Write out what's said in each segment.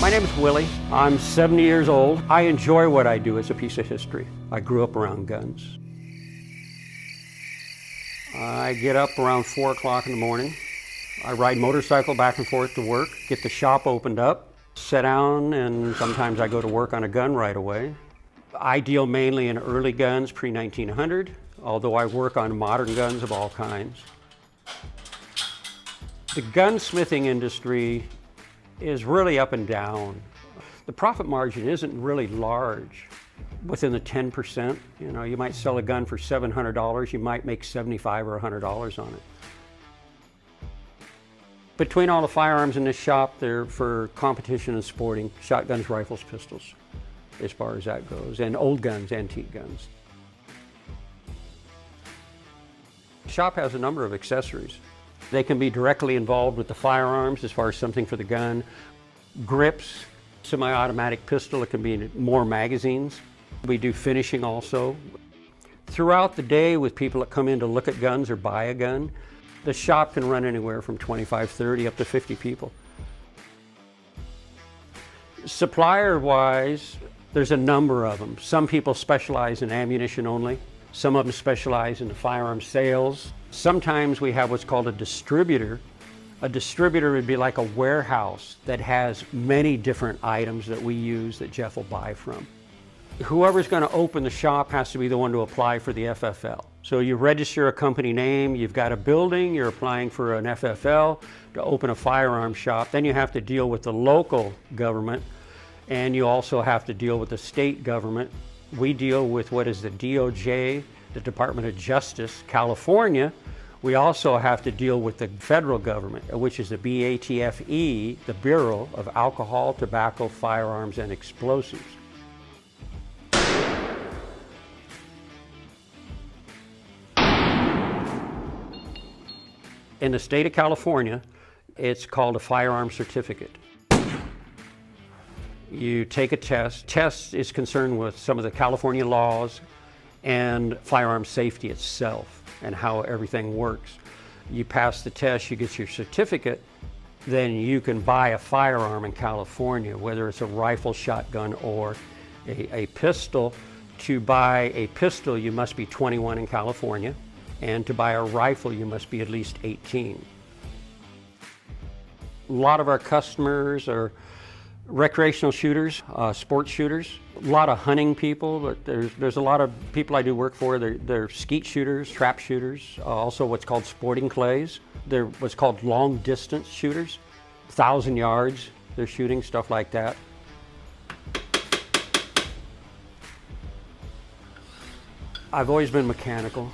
My name is Willie. I'm 70 years old. I enjoy what I do. It's a piece of history. I grew up around guns. I get up around 4 o'clock in the morning. I ride motorcycle back and forth to work, get the shop opened up, sit down, and sometimes I go to work on a gun right away. I deal mainly in early guns, pre-1900, although I work on modern guns of all kinds. The gunsmithing industry is really up and down. The profit margin isn't really large, within the 10%. You know, you might sell a gun for $700, you might make $75 or $100 on it. Between all the firearms in this shop, they're for competition and sporting, shotguns, rifles, pistols, as far as that goes, and old guns, antique guns. The shop has a number of accessories. They can be directly involved with the firearms as far as something for the gun, grips, semi-automatic pistol, it can be more magazines. We do finishing also. Throughout the day with people that come in to look at guns or buy a gun, the shop can run anywhere from 25, 30 up to 50 people. Supplier-wise, there's a number of them. Some people specialize in ammunition only. Some of them specialize in the firearm sales. Sometimes we have what's called a distributor. A distributor would be like a warehouse that has many different items that we use that Jeff will buy from. Whoever's going to open the shop has to be the one to apply for the FFL. So you register a company name, you've got a building, you're applying for an FFL to open a firearm shop. Then you have to deal with the local government, and you also have to deal with the state government. We deal with what is the DOJ, the Department of Justice, California. We also have to deal with the federal government, which is the BATFE, the Bureau of Alcohol, Tobacco, Firearms, and Explosives. In the state of California, it's called a firearm certificate. You take a test. Test is concerned with some of the California laws and firearm safety itself and how everything works. You pass the test, you get your certificate, then you can buy a firearm in California, whether it's a rifle, shotgun, or a pistol. To buy a pistol, you must be 21 in California, and to buy a rifle, you must be at least 18. A lot of our customers are recreational shooters, sports shooters, a lot of hunting people, but there's a lot of people I do work for. They're skeet shooters, trap shooters, also what's called sporting clays. They're what's called long distance shooters, 1,000 yards, they're shooting, stuff like that. I've always been mechanical.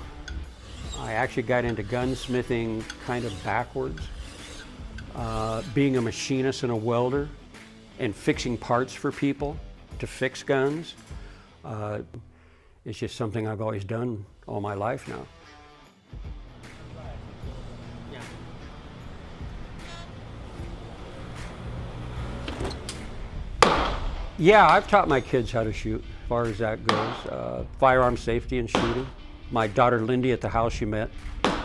I actually got into gunsmithing kind of backwards, being a machinist and a welder, and fixing parts for people to fix guns. It's just something I've always done all my life now. Yeah, I've taught my kids how to shoot, as far as that goes. Firearm safety and shooting. My daughter Lindy at the house you met,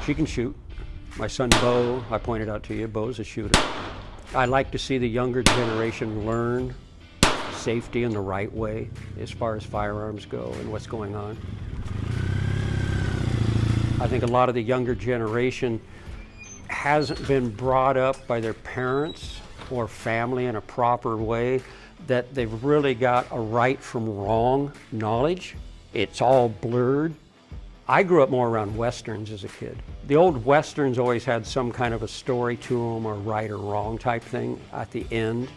she can shoot. My son Bo, I pointed out to you, Bo's a shooter. I like to see the younger generation learn safety in the right way as far as firearms go and what's going on. I think a lot of the younger generation hasn't been brought up by their parents or family in a proper way, that they've really got a right from wrong knowledge. It's all blurred. I grew up more around Westerns as a kid. The old Westerns always had some kind of a story to them, or right or wrong type thing at the end,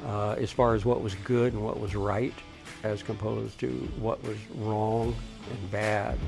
as far as what was good and what was right, as opposed to what was wrong and bad.